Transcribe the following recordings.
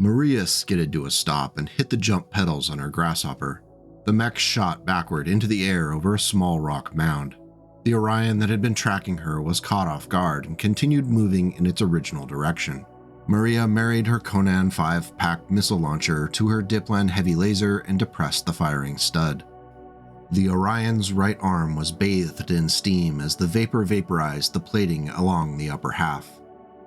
Maria skidded to a stop and hit the jump pedals on her Grasshopper. The mech shot backward into the air over a small rock mound. The Orion that had been tracking her was caught off guard and continued moving in its original direction. Maria married her Conan 5-pack missile launcher to her Diplan heavy laser and depressed the firing stud. The Orion's right arm was bathed in steam as the vapor vaporized the plating along the upper half.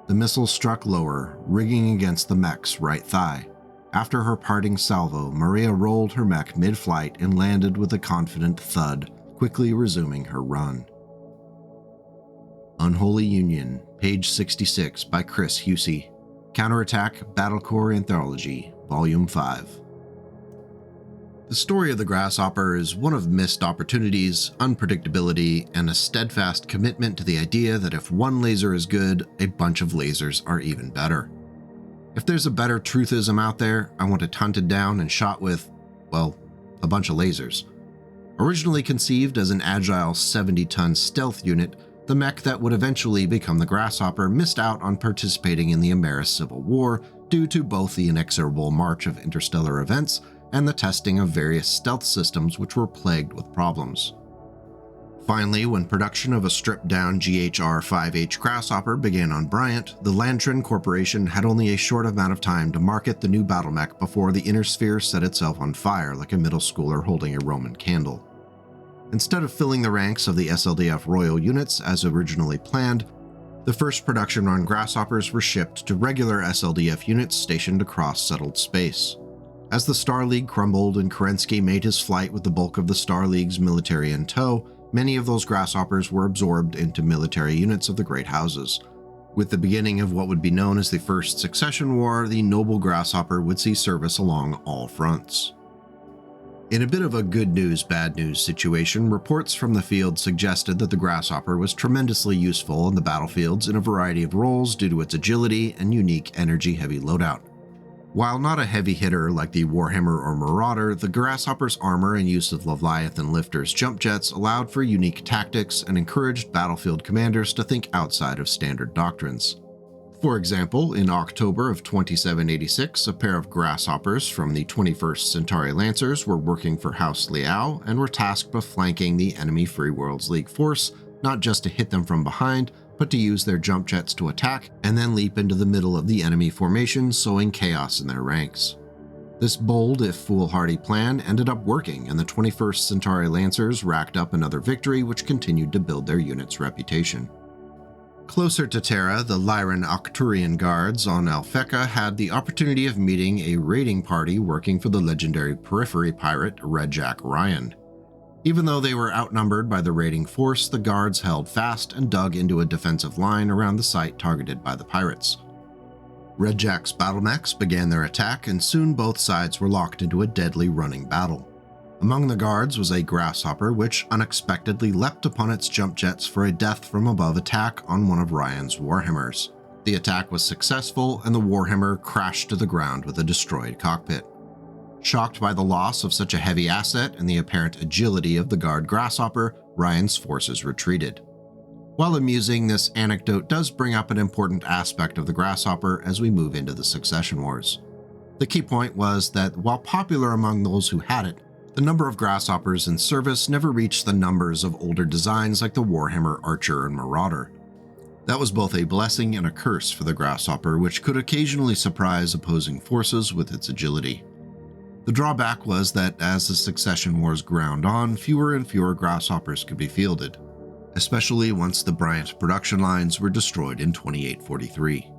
The missile struck lower, rigging against the mech's right thigh. After her parting salvo, Maria rolled her mech mid-flight and landed with a confident thud, quickly resuming her run. Unholy Union, page 66 by Chris Husey. Counterattack Battlecore Anthology, Volume 5. The story of the Grasshopper is one of missed opportunities, unpredictability, and a steadfast commitment to the idea that if one laser is good, a bunch of lasers are even better. If there's a better truthism out there, I want it hunted down and shot with, well, a bunch of lasers. Originally conceived as an agile 70-ton stealth unit, the mech that would eventually become the Grasshopper missed out on participating in the Ameris Civil War due to both the inexorable march of interstellar events and the testing of various stealth systems which were plagued with problems. Finally, when production of a stripped-down GHR-5H Grasshopper began on Bryant, the Lantern Corporation had only a short amount of time to market the new battle mech before the inner sphere set itself on fire like a middle schooler holding a Roman candle. Instead of filling the ranks of the SLDF Royal units as originally planned, the first production run Grasshoppers were shipped to regular SLDF units stationed across settled space. As the Star League crumbled and Kerensky made his flight with the bulk of the Star League's military in tow, many of those Grasshoppers were absorbed into military units of the Great Houses. With the beginning of what would be known as the First Succession War, the noble Grasshopper would see service along all fronts. In a bit of a good news, bad news situation, reports from the field suggested that the Grasshopper was tremendously useful on the battlefields in a variety of roles due to its agility and unique energy-heavy loadout. While not a heavy hitter like the Warhammer or Marauder, the Grasshopper's armor and use of Leviathan Lifters jump jets allowed for unique tactics and encouraged battlefield commanders to think outside of standard doctrines. For example, in October of 2786, a pair of Grasshoppers from the 21st Centauri Lancers were working for House Liao and were tasked with flanking the enemy Free Worlds League force, not just to hit them from behind, but to use their jump jets to attack and then leap into the middle of the enemy formation, sowing chaos in their ranks. This bold, if foolhardy plan ended up working, and the 21st Centauri Lancers racked up another victory which continued to build their unit's reputation. Closer to Terra, the Lyran Arcturian Guards on Alpheka had the opportunity of meeting a raiding party working for the legendary periphery pirate Red Jack Ryan. Even though they were outnumbered by the raiding force, the guards held fast and dug into a defensive line around the site targeted by the pirates. Red Jack's battle mechs began their attack, and soon both sides were locked into a deadly running battle. Among the guards was a Grasshopper which unexpectedly leapt upon its jump jets for a death from above attack on one of Ryan's Warhammers. The attack was successful, and the Warhammer crashed to the ground with a destroyed cockpit. Shocked by the loss of such a heavy asset and the apparent agility of the guard Grasshopper, Ryan's forces retreated. While amusing, this anecdote does bring up an important aspect of the Grasshopper as we move into the Succession Wars. The key point was that while popular among those who had it, the number of Grasshoppers in service never reached the numbers of older designs like the Warhammer Archer and Marauder. That was both a blessing and a curse for the Grasshopper, which could occasionally surprise opposing forces with its agility. The drawback was that as the Succession Wars ground on, fewer and fewer Grasshoppers could be fielded, especially once the Bryant production lines were destroyed in 2843.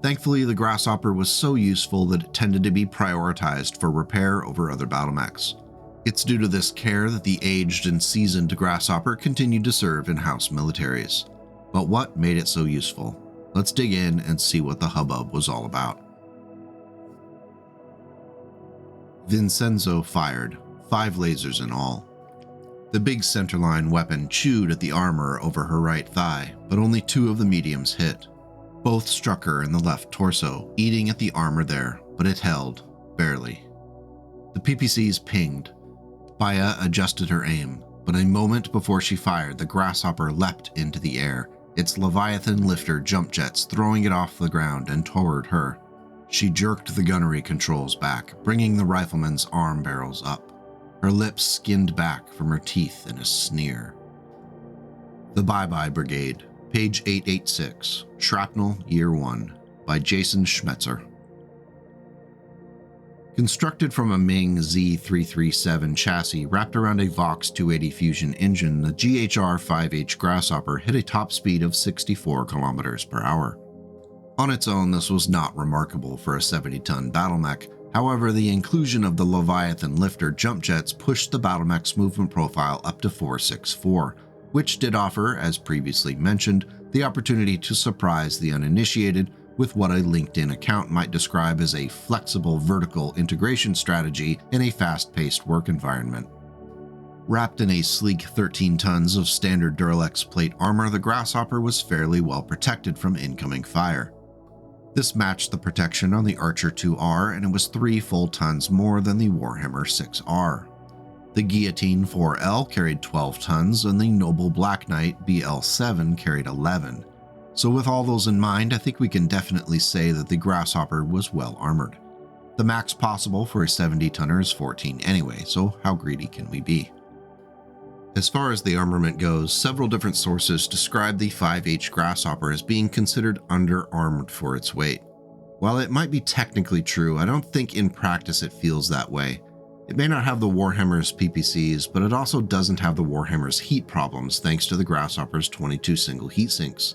Thankfully, the Grasshopper was so useful that it tended to be prioritized for repair over other battle mechs. It's due to this care that the aged and seasoned Grasshopper continued to serve in house militaries. But what made it so useful? Let's dig in and see what the hubbub was all about. Vincenzo fired, 5 lasers in all. The big centerline weapon chewed at the armor over her right thigh, but only 2 of the mediums hit. Both struck her in the left torso, eating at the armor there, but it held, barely. The PPCs pinged. Baya adjusted her aim, but a moment before she fired, the Grasshopper leapt into the air, its Leviathan lifter jump jets throwing it off the ground and toward her. She jerked the gunnery controls back, bringing the rifleman's arm barrels up. Her lips skinned back from her teeth in a sneer. The Bye-Bye Brigade, page 886, Shrapnel, Year 1, by Jason Schmetzer. Constructed from a Ming Z337 chassis wrapped around a Vox 280 Fusion engine, the GHR-5H Grasshopper hit a top speed of 64 km per hour. On its own, this was not remarkable for a 70-ton battle mech. However, the inclusion of the Leviathan lifter jump jets pushed the battle mech's movement profile up to 464, which did offer, as previously mentioned, the opportunity to surprise the uninitiated with what a LinkedIn account might describe as a flexible vertical integration strategy in a fast-paced work environment. Wrapped in a sleek 13 tons of standard Duralex plate armor, the Grasshopper was fairly well protected from incoming fire. This matched the protection on the Archer 2R, and it was 3 full tons more than the Warhammer 6R. The Guillotine 4L carried 12 tons, and the Noble Black Knight BL7 carried 11. So with all those in mind, I think we can definitely say that the Grasshopper was well armored. The max possible for a 70-tonner is 14 anyway, so how greedy can we be? As far as the armament goes, several different sources describe the 5H Grasshopper as being considered under-armored for its weight. While it might be technically true, I don't think in practice it feels that way. It may not have the Warhammer's PPCs, but it also doesn't have the Warhammer's heat problems thanks to the Grasshopper's 22 single heat sinks.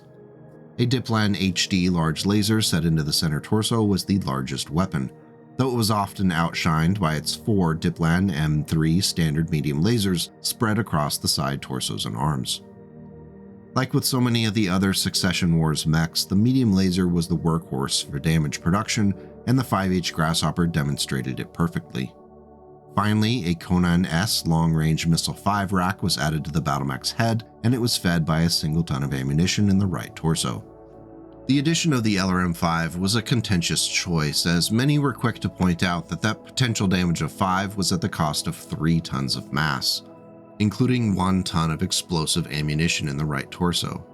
A Diplan HD large laser set into the center torso was the largest weapon, though it was often outshined by its 4 Diplan M3 standard medium lasers spread across the side torsos and arms. Like with so many of the other Succession Wars mechs, the medium laser was the workhorse for damage production, and the 5H Grasshopper demonstrated it perfectly. Finally, a Conan S long-range missile 5 rack was added to the battle mech's head, and it was fed by a single ton of ammunition in the right torso. The addition of the LRM-5 was a contentious choice, as many were quick to point out that potential damage of 5 was at the cost of 3 tons of mass, including 1 ton of explosive ammunition in the right torso.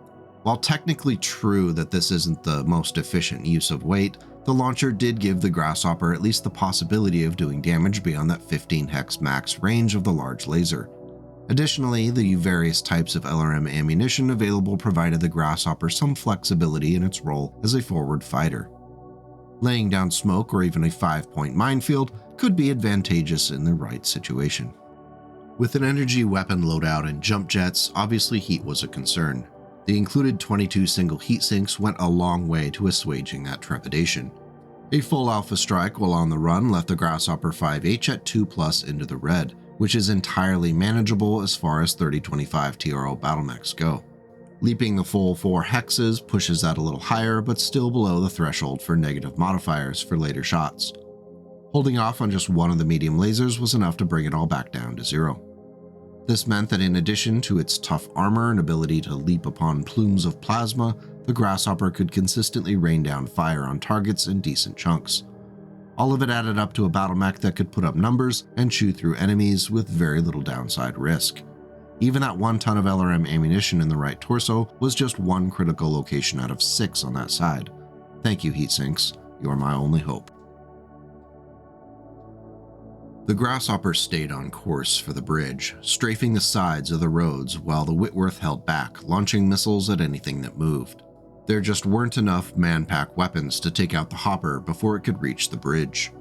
While technically true that this isn't the most efficient use of weight, the launcher did give the Grasshopper at least the possibility of doing damage beyond that 15 hex max range of the large laser. Additionally, the various types of LRM ammunition available provided the Grasshopper some flexibility in its role as a forward fighter. Laying down smoke or even a 5-point minefield could be advantageous in the right situation. With an energy weapon loadout and jump jets, obviously heat was a concern. The included 22 single heat sinks went a long way to assuaging that trepidation. A full alpha strike while on the run left the Grasshopper 5H at 2+ into the red, which is entirely manageable as far as 3025 TRO battle mechs go. Leaping the full 4 hexes pushes that a little higher, but still below the threshold for negative modifiers for later shots. Holding off on just one of the medium lasers was enough to bring it all back down to 0. This meant that in addition to its tough armor and ability to leap upon plumes of plasma, the Grasshopper could consistently rain down fire on targets in decent chunks. All of it added up to a battle mech that could put up numbers and chew through enemies with very little downside risk. Even that 1 ton of LRM ammunition in the right torso was just 1 critical location out of 6 on that side. Thank you, heatsinks. You're my only hope. The Grasshopper stayed on course for the bridge, strafing the sides of the roads while the Whitworth held back, launching missiles at anything that moved. There just weren't enough man-pack weapons to take out the hopper before it could reach the bridge.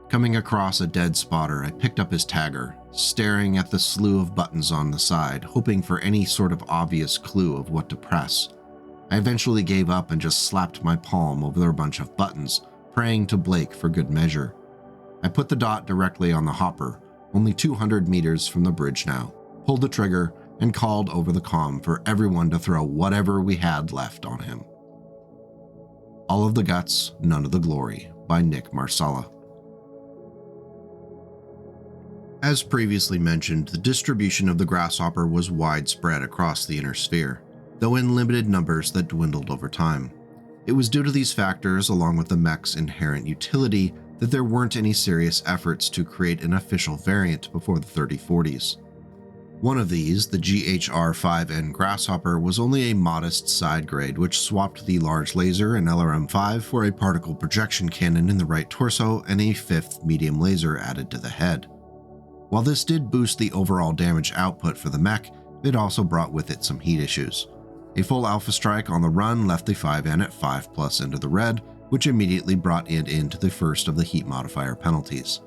Coming across a dead spotter, I picked up his tagger, staring at the slew of buttons on the side, hoping for any sort of obvious clue of what to press. I eventually gave up and just slapped my palm over a bunch of buttons, praying to Blake for good measure. I put the dot directly on the hopper, only 200 meters from the bridge now, pulled the trigger, and called over the comm for everyone to throw whatever we had left on him. All of the Guts, None of the Glory, by Nick Marsala. As previously mentioned, the distribution of the Grasshopper was widespread across the inner sphere, though in limited numbers that dwindled over time. It was due to these factors, along with the mech's inherent utility, that there weren't any serious efforts to create an official variant before the 3040s. One of these, the GHR-5N Grasshopper, was only a modest side grade which swapped the large laser and LRM-5 for a particle projection cannon in the right torso and a 5th medium laser added to the head. While this did boost the overall damage output for the mech, it also brought with it some heat issues. A full alpha strike on the run left the 5N at 5+ into the red, which immediately brought it into the first of the heat modifier penalties.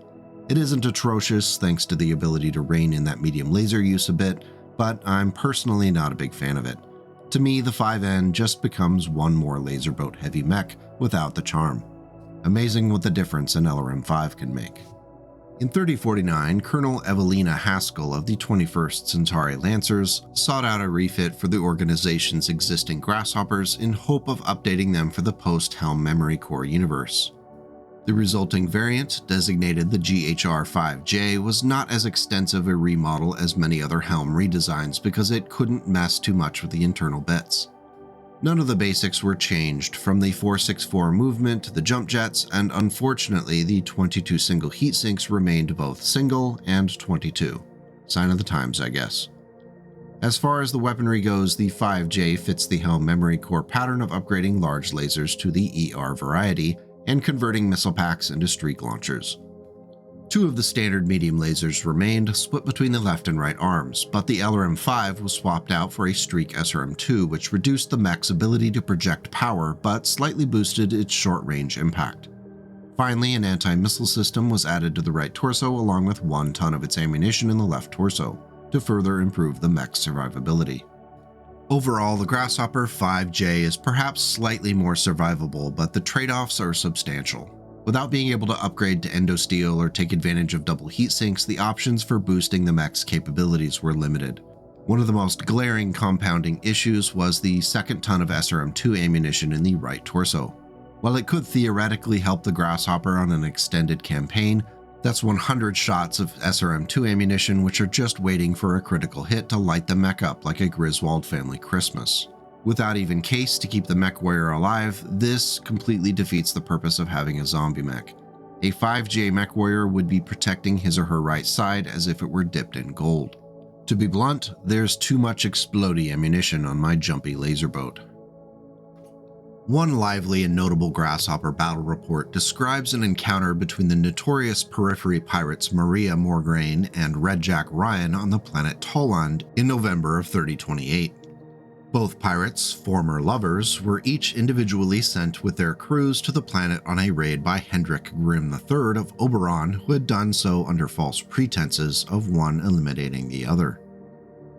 It isn't atrocious thanks to the ability to rein in that medium laser use a bit, but I'm personally not a big fan of it. To me, the 5N just becomes one more laser boat heavy mech without the charm. Amazing what the difference an LRM-5 can make. In 3049, Colonel Evelina Haskell of the 21st Centauri Lancers sought out a refit for the organization's existing Grasshoppers in hope of updating them for the post-Helm Memory Core universe. The resulting variant, designated the GHR-5J, was not as extensive a remodel as many other Helm redesigns because it couldn't mess too much with the internal bits. None of the basics were changed, from the 464 movement to the jump jets, and unfortunately the 22 single heatsinks remained both single and 22. Sign of the times, I guess. As far as the weaponry goes, the 5J fits the Helm Memory Core pattern of upgrading large lasers to the ER variety and converting missile packs into streak launchers. Two of the standard medium lasers remained, split between the left and right arms, but the LRM-5 was swapped out for a streak SRM-2, which reduced the mech's ability to project power but slightly boosted its short-range impact. Finally, an anti-missile system was added to the right torso along with 1 ton of its ammunition in the left torso, to further improve the mech's survivability. Overall, the Grasshopper 5J is perhaps slightly more survivable, but the trade-offs are substantial. Without being able to upgrade to endosteel or take advantage of double heat sinks, the options for boosting the mech's capabilities were limited. One of the most glaring compounding issues was the second ton of SRM-2 ammunition in the right torso. While it could theoretically help the Grasshopper on an extended campaign, that's 100 shots of SRM-2 ammunition which are just waiting for a critical hit to light the mech up like a Griswold family Christmas. Without even case to keep the Mechwarrior alive, this completely defeats the purpose of having a zombie mech. A 5J Mechwarrior would be protecting his or her right side as if it were dipped in gold. To be blunt, there's too much explodey ammunition on my jumpy laser boat. One lively and notable Grasshopper battle report describes an encounter between the notorious periphery pirates Maria Morgraine and Red Jack Ryan on the planet Toland in November of 3028. Both pirates, former lovers, were each individually sent with their crews to the planet on a raid by Hendrik Grimm III of Oberon, who had done so under false pretenses of one eliminating the other.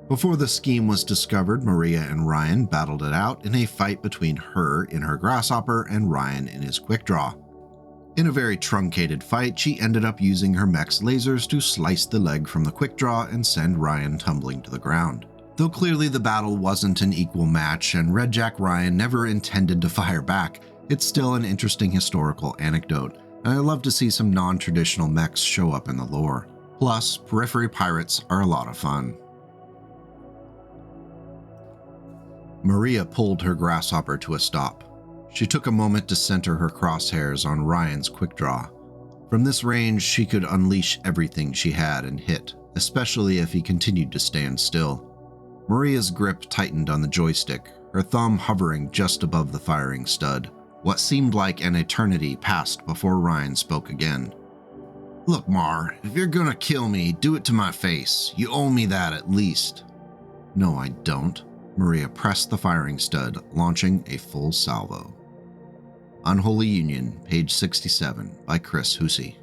Before the scheme was discovered, Maria and Ryan battled it out in a fight between her in her Grasshopper and Ryan in his quick draw. In a very truncated fight, she ended up using her mech's lasers to slice the leg from the quick draw and send Ryan tumbling to the ground. Though clearly the battle wasn't an equal match and Red Jack Ryan never intended to fire back, it's still an interesting historical anecdote, and I love to see some non-traditional mechs show up in the lore. Plus, periphery pirates are a lot of fun. Maria pulled her Grasshopper to a stop. She took a moment to center her crosshairs on Ryan's quick draw. From this range, she could unleash everything she had and hit, especially if he continued to stand still. Maria's grip tightened on the joystick, her thumb hovering just above the firing stud. What seemed like an eternity passed before Ryan spoke again. "Look, Mar, if you're gonna kill me, do it to my face. You owe me that at least." "No, I don't." Maria pressed the firing stud, launching a full salvo. Unholy Union, page 67, by Chris Hussey.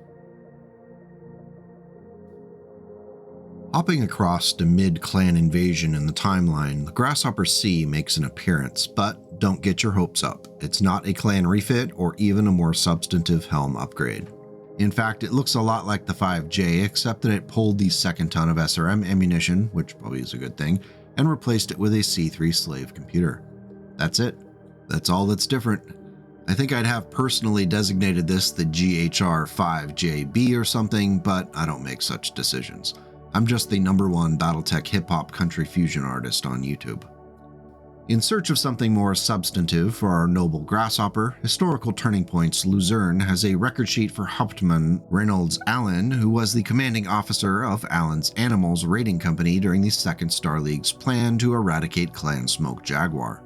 Hopping across to mid-clan invasion in the timeline, the Grasshopper C makes an appearance, but don't get your hopes up. It's not a clan refit or even a more substantive helm upgrade. In fact, it looks a lot like the 5J, except that it pulled the second ton of SRM ammunition, which probably is a good thing, and replaced it with a C3 slave computer. That's it. That's all that's different. I think I'd have personally designated this the GHR-5JB or something, but I don't make such decisions. I'm just the #1 BattleTech hip-hop country fusion artist on YouTube. In search of something more substantive for our noble Grasshopper, Historical Turning Points Luzerne has a record sheet for Hauptmann Reynolds Allen, who was the commanding officer of Allen's Animals Raiding Company during the Second Star League's plan to eradicate Clan Smoke Jaguar.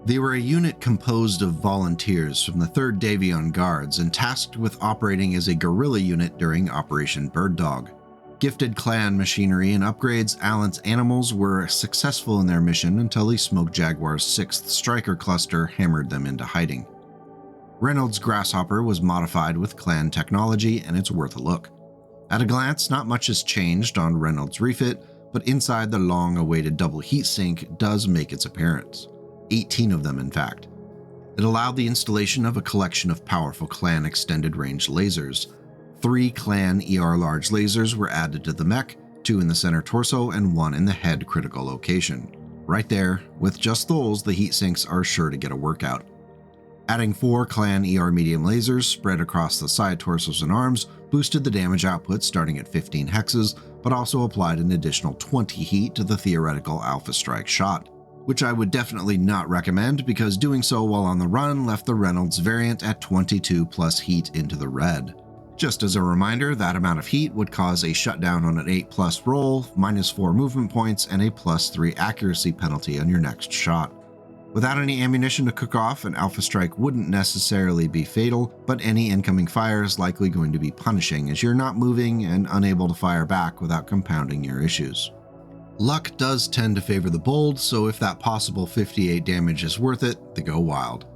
They were a unit composed of volunteers from the 3rd Davion Guards and tasked with operating as a guerrilla unit during Operation Bird Dog. Gifted clan machinery and upgrades, Allen's Animals were successful in their mission until the Smoke Jaguar's 6th Striker Cluster hammered them into hiding. Reynolds' Grasshopper was modified with clan technology, and it's worth a look. At a glance, not much has changed on Reynolds' refit, but inside the long-awaited double heatsink does make its appearance. 18 of them, in fact. It allowed the installation of a collection of powerful clan extended-range lasers. 3 clan ER large lasers were added to the mech, 2 in the center torso and 1 in the head critical location. Right there, with just those, the heat sinks are sure to get a workout. Adding 4 clan ER medium lasers spread across the side torsos and arms boosted the damage output starting at 15 hexes, but also applied an additional 20 heat to the theoretical Alpha Strike shot, which I would definitely not recommend because doing so while on the run left the Reynolds variant at 22 plus heat into the red. Just as a reminder, that amount of heat would cause a shutdown on an 8+ roll, -4 movement points, and a +3 accuracy penalty on your next shot. Without any ammunition to cook off, an Alpha Strike wouldn't necessarily be fatal, but any incoming fire is likely going to be punishing as you're not moving and unable to fire back without compounding your issues. Luck does tend to favor the bold, so if that possible 58 damage is worth it, they go wild.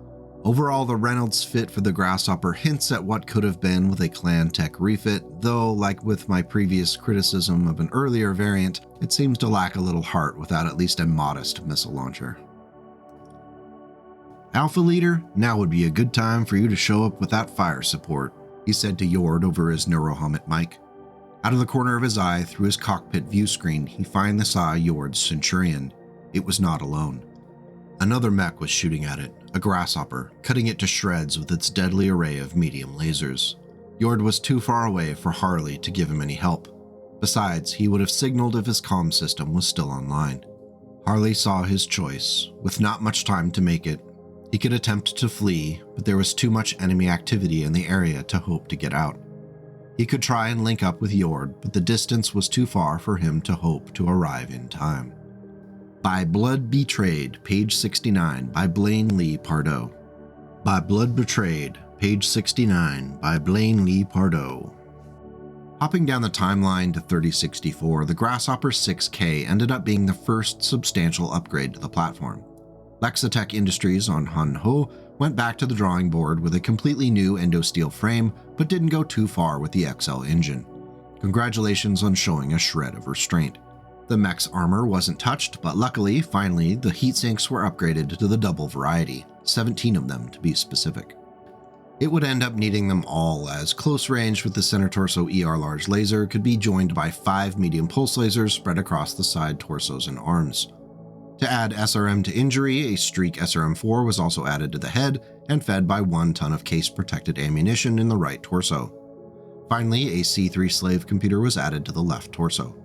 Overall, the Reynolds fit for the Grasshopper hints at what could have been with a clan tech refit, though like with my previous criticism of an earlier variant, it seems to lack a little heart without at least a modest missile launcher. Alpha Leader, now would be a good time for you to show up with that fire support, he said to Jord over his neurohelmet mic. Out of the corner of his eye, through his cockpit view screen, he finally saw Jord's Centurion. It was not alone. Another mech was shooting at it, a Grasshopper, cutting it to shreds with its deadly array of medium lasers. Jord was too far away for Harri to give him any help. Besides, he would have signaled if his comm system was still online. Harri saw his choice. With not much time to make it, he could attempt to flee, but there was too much enemy activity in the area to hope to get out. He could try and link up with Jord, but the distance was too far for him to hope to arrive in time. By Blood Betrayed, page 69, by Blaine Lee Pardoe. By Blood Betrayed, page 69, by Blaine Lee Pardoe. Hopping down the timeline to 3064, the Grasshopper 6K ended up being the first substantial upgrade to the platform. Lexitech Industries on Hun Ho went back to the drawing board with a completely new endosteel frame, but didn't go too far with the XL engine. Congratulations on showing a shred of restraint. The mech's armor wasn't touched, but luckily, finally, the heatsinks were upgraded to the double variety, 17 of them to be specific. It would end up needing them all, as close range with the center torso ER large laser could be joined by 5 medium pulse lasers spread across the side torsos and arms. To add SRM to injury, a Streak SRM-4 was also added to the head and fed by 1 ton of case-protected ammunition in the right torso. Finally, a C3 slave computer was added to the left torso.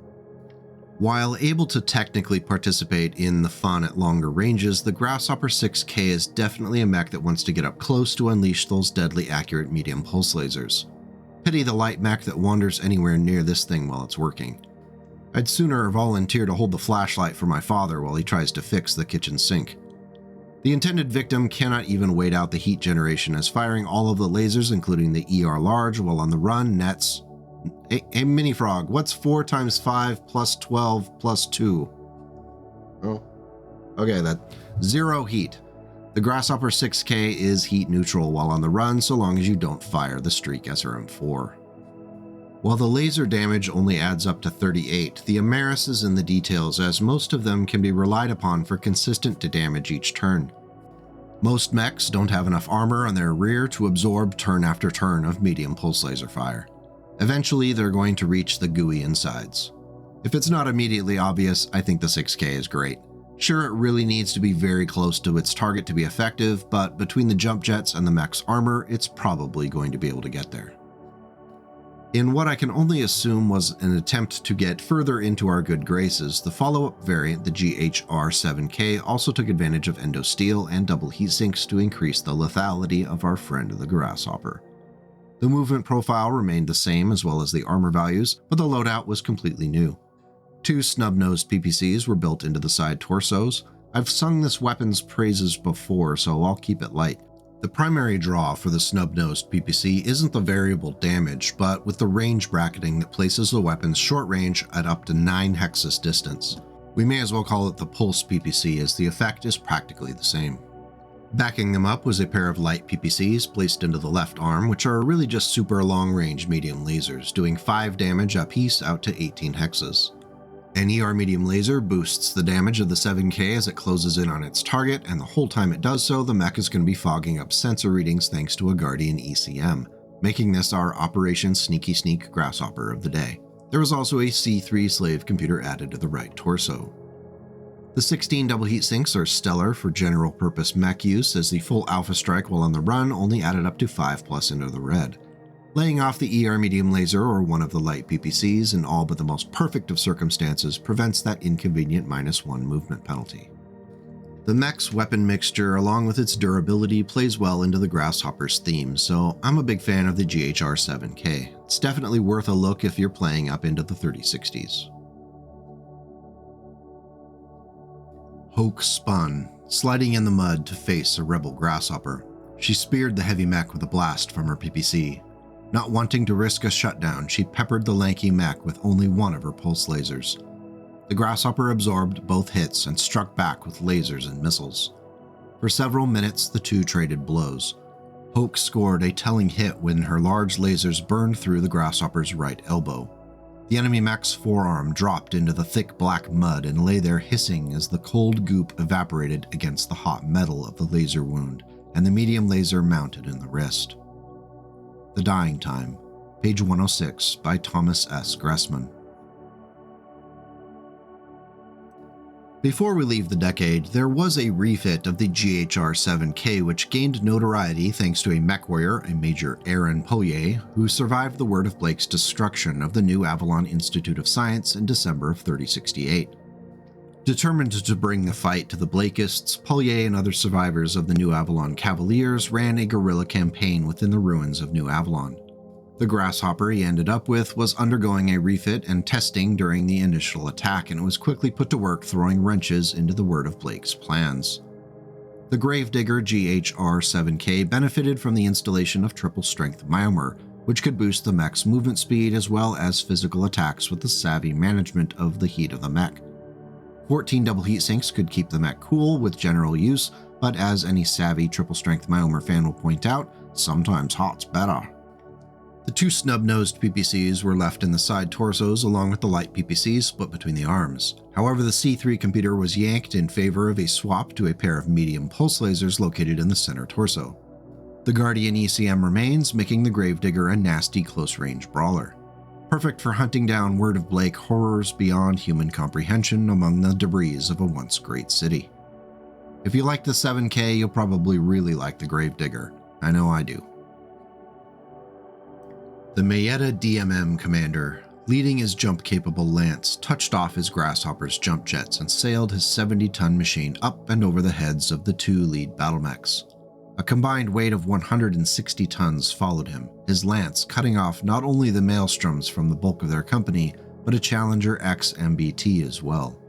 While able to technically participate in the fun at longer ranges, the Grasshopper 6K is definitely a mech that wants to get up close to unleash those deadly accurate medium pulse lasers. Pity the light mech that wanders anywhere near this thing while it's working. I'd sooner volunteer to hold the flashlight for my father while he tries to fix the kitchen sink. The intended victim cannot even wait out the heat generation, as firing all of the lasers, including the ER large, while on the run nets... Hey, Mini Frog, what's 4 × 5 + 12 + 2? Oh, okay, that's 0 heat. The Grasshopper 6K is heat neutral while on the run, so long as you don't fire the Streak SRM-4. While the laser damage only adds up to 38, the Amaris is in the details, as most of them can be relied upon for consistent damage each turn. Most mechs don't have enough armor on their rear to absorb turn after turn of medium pulse laser fire. Eventually, they're going to reach the gooey insides. If it's not immediately obvious, I think the 6K is great. Sure, it really needs to be very close to its target to be effective, but between the jump jets and the mech's armor, it's probably going to be able to get there. In what I can only assume was an attempt to get further into our good graces, the follow-up variant, the GHR-7K, also took advantage of endosteel and double heatsinks to increase the lethality of our friend the Grasshopper. The movement profile remained the same as well as the armor values, but the loadout was completely new. 2 snub-nosed PPCs were built into the side torsos. I've sung this weapon's praises before, so I'll keep it light. The primary draw for the snub-nosed PPC isn't the variable damage, but with the range bracketing that places the weapon's short range at up to 9 hexes distance. We may as well call it the pulse PPC, as the effect is practically the same. Backing them up was a pair of light PPCs placed into the left arm, which are really just super long-range medium lasers, doing 5 damage apiece out to 18 hexes. An ER medium laser boosts the damage of the 7K as it closes in on its target, and the whole time it does so, the mech is going to be fogging up sensor readings thanks to a Guardian ECM, making this our Operation Sneaky Sneak Grasshopper of the day. There was also a C3 slave computer added to the right torso. The 16 double heat sinks are stellar for general purpose mech use, as the full alpha strike while on the run only added up to 5+ into the red. Laying off the ER medium laser or one of the light PPCs in all but the most perfect of circumstances prevents that inconvenient -1 movement penalty. The mech's weapon mixture, along with its durability, plays well into the Grasshopper's theme, so I'm a big fan of the GHR-7K. It's definitely worth a look if you're playing up into the 3060s. Hoke spun, sliding in the mud to face a rebel Grasshopper. She speared the heavy mech with a blast from her PPC. Not wanting to risk a shutdown, she peppered the lanky mech with only one of her pulse lasers. The Grasshopper absorbed both hits and struck back with lasers and missiles. For several minutes, the two traded blows. Hoke scored a telling hit when her large lasers burned through the Grasshopper's right elbow. The enemy mech's forearm dropped into the thick black mud and lay there hissing as the cold goop evaporated against the hot metal of the laser wound, and the medium laser mounted in the wrist. The Dying Time, page 106 by Thomas S. Gressman. Before we leave the decade, there was a refit of the GHR-7K which gained notoriety thanks to a Mechwarrior, a Major Aaron Pollier, who survived the word of Blake's destruction of the New Avalon Institute of Science in December of 3068. Determined to bring the fight to the Blakeists, Pollier and other survivors of the New Avalon Cavaliers ran a guerrilla campaign within the ruins of New Avalon. The Grasshopper he ended up with was undergoing a refit and testing during the initial attack, and was quickly put to work throwing wrenches into the word of Blake's plans. The Gravedigger GHR-7K benefited from the installation of triple-strength armor, which could boost the mech's movement speed as well as physical attacks with the savvy management of the heat of the mech. 14 double heat sinks could keep the mech cool with general use, but as any savvy triple-strength armor fan will point out, sometimes hot's better. The 2 snub-nosed PPCs were left in the side torsos along with the light PPCs split between the arms. However, the C3 computer was yanked in favor of a swap to a pair of medium pulse lasers located in the center torso. The Guardian ECM remains, making the Gravedigger a nasty close-range brawler. Perfect for hunting down word of Blake horrors beyond human comprehension among the debris of a once great city. If you like the 7K, you'll probably really like the Gravedigger. I know I do. The Eadeh DMM commander, leading his jump-capable lance, touched off his Grasshopper's jump jets and sailed his 70-ton machine up and over the heads of the 2 lead battle mechs. A combined weight of 160 tons followed him, his lance cutting off not only the maelstroms from the bulk of their company, but a Challenger X MBT as well.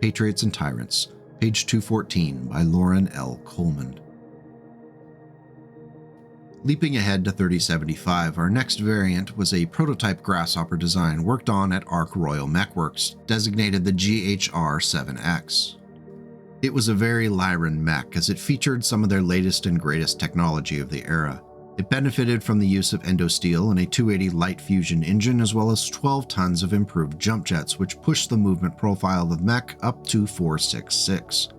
Patriots and Tyrants, page 214 by Lauren L. Coleman. Leaping ahead to 3075, our next variant was a prototype Grasshopper design worked on at Ark Royal Mechworks, designated the GHR-7X. It was a very Lyran mech, as it featured some of their latest and greatest technology of the era. It benefited from the use of endosteel and a 280 light fusion engine, as well as 12 tons of improved jump jets, which pushed the movement profile of the mech up to 466.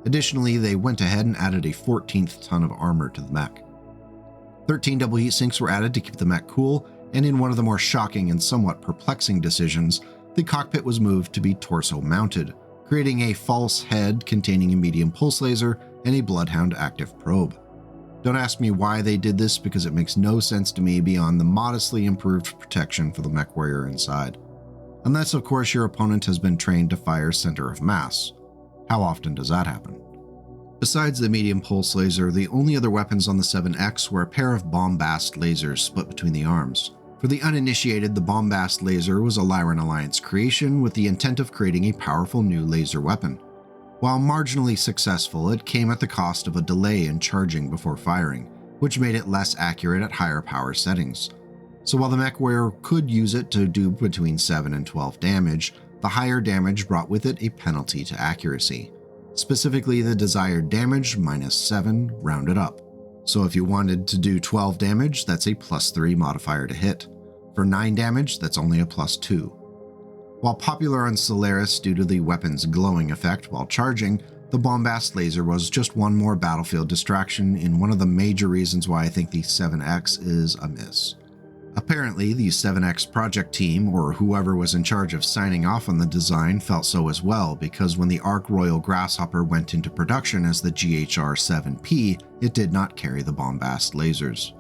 Additionally, they went ahead and added a 14th ton of armor to the mech. 13 double heat sinks were added to keep the mech cool, and in one of the more shocking and somewhat perplexing decisions, the cockpit was moved to be torso-mounted, creating a false head containing a medium pulse laser and a Bloodhound active probe. Don't ask me why they did this because it makes no sense to me beyond the modestly improved protection for the Mechwarrior inside. Unless of course your opponent has been trained to fire center of mass. How often does that happen? Besides the medium pulse laser, the only other weapons on the 7X were a pair of bombast lasers split between the arms. For the uninitiated, the bombast laser was a Lyran Alliance creation with the intent of creating a powerful new laser weapon. While marginally successful, it came at the cost of a delay in charging before firing, which made it less accurate at higher power settings. So while the Mechwarrior could use it to do between 7 and 12 damage, the higher damage brought with it a penalty to accuracy. Specifically the desired damage -7 rounded up. So if you wanted to do 12 damage, that's a +3 modifier to hit. For 9 damage, that's only a +2. While popular on Solaris due to the weapon's glowing effect while charging, the bombast laser was just one more battlefield distraction in one of the major reasons why I think the 7X is a miss. Apparently, the 7X project team, or whoever was in charge of signing off on the design, felt so as well, because when the Ark Royal Grasshopper went into production as the GHR-7P, it did not carry the bombast lasers.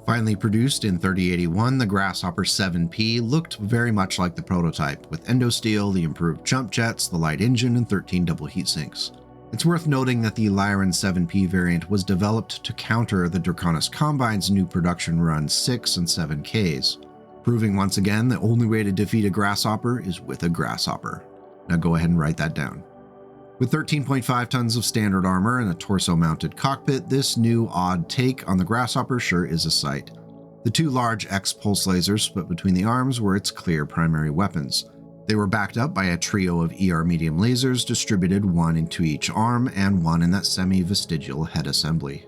Finally produced in 3081, the Grasshopper 7P looked very much like the prototype, with endosteel, the improved jump jets, the light engine, and 13 double heatsinks. It's worth noting that the Lyran 7P variant was developed to counter the Draconis Combine's new production run 6 and 7Ks, proving once again the only way to defeat a Grasshopper is with a Grasshopper. Now go ahead and write that down. With 13.5 tons of standard armor and a torso-mounted cockpit, this new odd take on the Grasshopper sure is a sight. The two large X-pulse lasers split between the arms were its clear primary weapons. They were backed up by a trio of ER medium lasers distributed one into each arm and one in that semi-vestigial head assembly.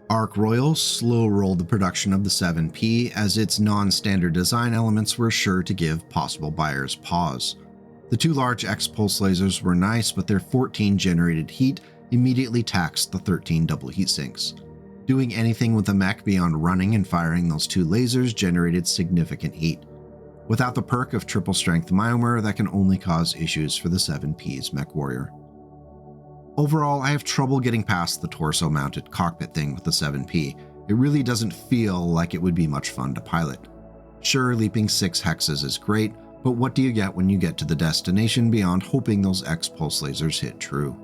Ark Royal slow-rolled the production of the 7P as its non-standard design elements were sure to give possible buyers pause. The two large X-pulse lasers were nice, but their 14 generated heat immediately taxed the 13 double heatsinks. Doing anything with the mech beyond running and firing those two lasers generated significant heat. Without the perk of triple strength Myomer, that can only cause issues for the 7P's Mechwarrior. Overall, I have trouble getting past the torso-mounted cockpit thing with the 7P. It really doesn't feel like it would be much fun to pilot. Sure, leaping 6 hexes is great, but what do you get when you get to the destination beyond hoping those X-pulse lasers hit true?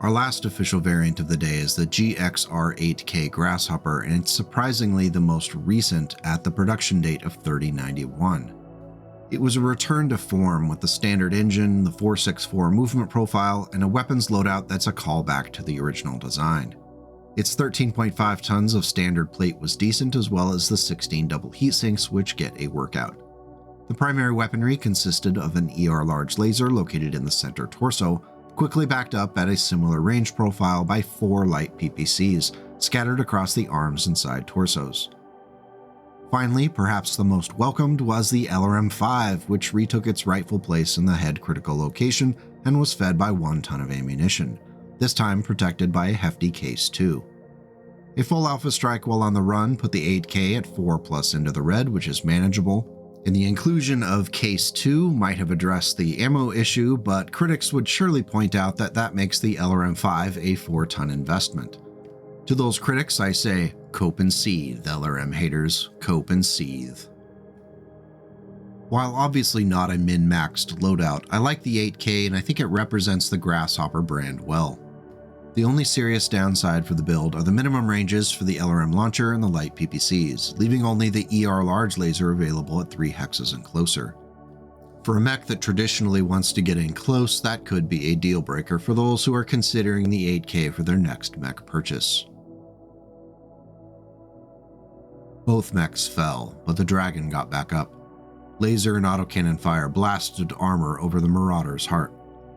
Our last official variant of the day is the GXR-8K Grasshopper, and it's surprisingly the most recent at the production date of 3091. It was a return to form with the standard engine, the 464 movement profile, and a weapons loadout that's a callback to the original design. Its 13.5 tons of standard plate was decent, as well as the 16 double heatsinks, which get a workout. The primary weaponry consisted of an ER large laser located in the center torso, quickly backed up at a similar range profile by 4 light PPCs scattered across the arms and side torsos. Finally, perhaps the most welcomed was the LRM-5, which retook its rightful place in the head critical location and was fed by 1 ton of ammunition, this time protected by a hefty case too. A full alpha strike while on the run put the 8K at 4+ into the red, which is manageable, and the inclusion of Case 2 might have addressed the ammo issue, but critics would surely point out that that makes the LRM-5 a 4-ton investment. To those critics, I say, cope and seethe, LRM haters, cope and seethe. While obviously not a min-maxed loadout, I like the 8K and I think it represents the Grasshopper brand well. The only serious downside for the build are the minimum ranges for the LRM launcher and the light PPCs, leaving only the ER large laser available at 3 hexes and closer. For a mech that traditionally wants to get in close, that could be a deal breaker for those who are considering the 8K for their next mech purchase. Both mechs fell, but the Dragon got back up. Laser and autocannon fire blasted armor over the Marauder's heart.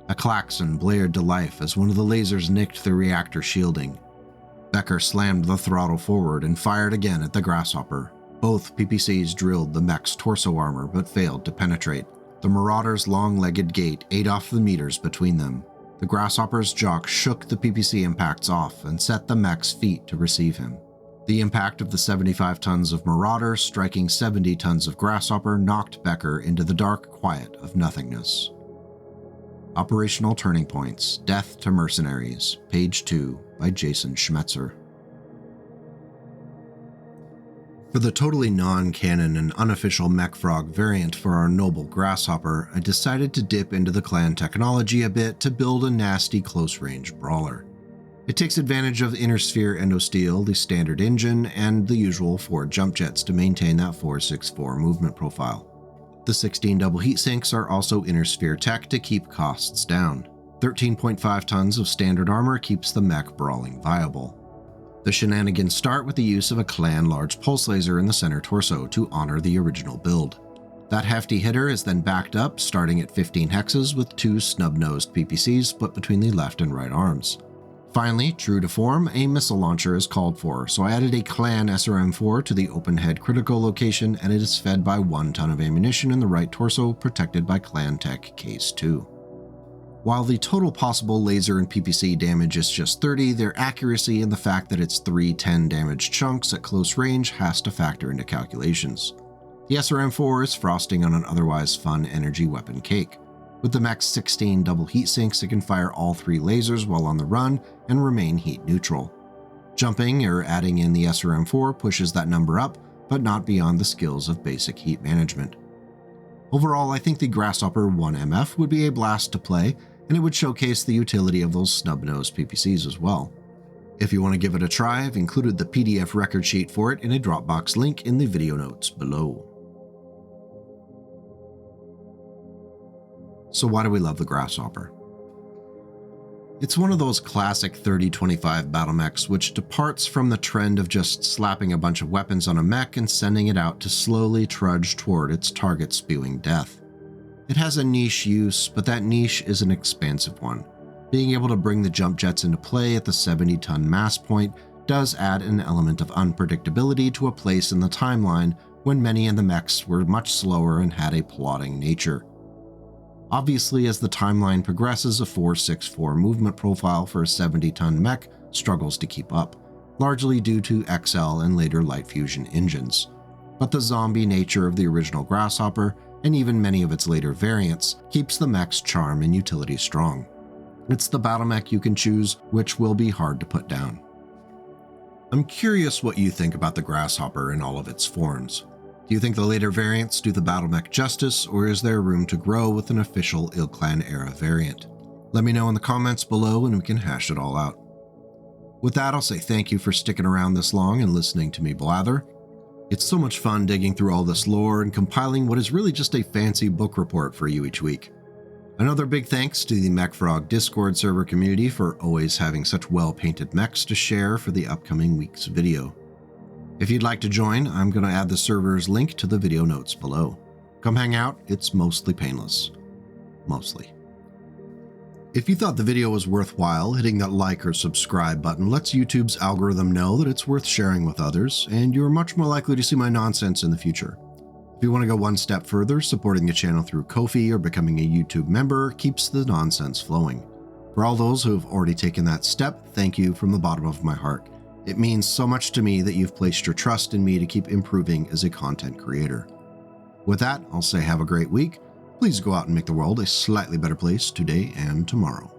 A klaxon blared to life as one of the lasers nicked the reactor shielding. Becker slammed the throttle forward and fired again at the Grasshopper. Both PPCs drilled the mech's torso armor but failed to penetrate. The Marauder's long-legged gait ate off the meters between them. The Grasshopper's jock shook the PPC impacts off and set the mech's feet to receive him. The impact of the 75 tons of Marauder striking 70 tons of Grasshopper knocked Becker into the dark quiet of nothingness. Operational Turning Points, Death to Mercenaries, page 2, by Jason Schmetzer. For the totally non-canon and unofficial Mechfrog variant for our noble Grasshopper, I decided to dip into the clan technology a bit to build a nasty close-range brawler. It takes advantage of Inner Sphere Endosteel, the standard engine, and the usual 4 jump jets to maintain that 464 movement profile. The 16 double heatsinks are also Inner Sphere tech to keep costs down. 13.5 tons of standard armor keeps the mech brawling viable. The shenanigans start with the use of a clan large pulse laser in the center torso to honor the original build. That hefty hitter is then backed up, starting at 15 hexes with 2 snub-nosed PPCs split between the left and right arms. Finally, true to form, a missile launcher is called for, so I added a clan SRM-4 to the open head critical location, and it is fed by 1 ton of ammunition in the right torso, protected by Clan Tech Case 2. While the total possible laser and PPC damage is just 30, their accuracy and the fact that it's 3 10 damage chunks at close range has to factor into calculations. The SRM-4 is frosting on an otherwise fun energy weapon cake. With the mech's 16 double heat sinks, it can fire all 3 lasers while on the run and remain heat neutral. Jumping or adding in the SRM-4 pushes that number up, but not beyond the skills of basic heat management. Overall, I think the Grasshopper 1MF would be a blast to play, and it would showcase the utility of those snub-nosed PPCs as well. If you want to give it a try, I've included the PDF record sheet for it in a Dropbox link in the video notes below. So why do we love the Grasshopper? It's one of those classic 30-25 battle mechs which departs from the trend of just slapping a bunch of weapons on a mech and sending it out to slowly trudge toward its target spewing death. It has a niche use, but that niche is an expansive one. Being able to bring the jump jets into play at the 70-ton mass point does add an element of unpredictability to a place in the timeline when many of the mechs were much slower and had a plodding nature. Obviously, as the timeline progresses, a 464 movement profile for a 70-ton mech struggles to keep up, largely due to XL and later light fusion engines. But the zombie nature of the original Grasshopper, and even many of its later variants, keeps the mech's charm and utility strong. It's the battle mech you can choose, which will be hard to put down. I'm curious what you think about the Grasshopper in all of its forms. Do you think the later variants do the battle mech justice, or is there room to grow with an official IlClan era variant? Let me know in the comments below and we can hash it all out. With that, I'll say thank you for sticking around this long and listening to me blather. It's so much fun digging through all this lore and compiling what is really just a fancy book report for you each week. Another big thanks to the Mechfrog Discord server community for always having such well-painted mechs to share for the upcoming week's video. If you'd like to join, I'm going to add the server's link to the video notes below. Come hang out, it's mostly painless. Mostly. If you thought the video was worthwhile, hitting that like or subscribe button lets YouTube's algorithm know that it's worth sharing with others, and you're much more likely to see my nonsense in the future. If you want to go one step further, supporting the channel through Ko-fi or becoming a YouTube member keeps the nonsense flowing. For all those who have already taken that step, thank you from the bottom of my heart. It means so much to me that you've placed your trust in me to keep improving as a content creator. With that, I'll say have a great week. Please go out and make the world a slightly better place today and tomorrow.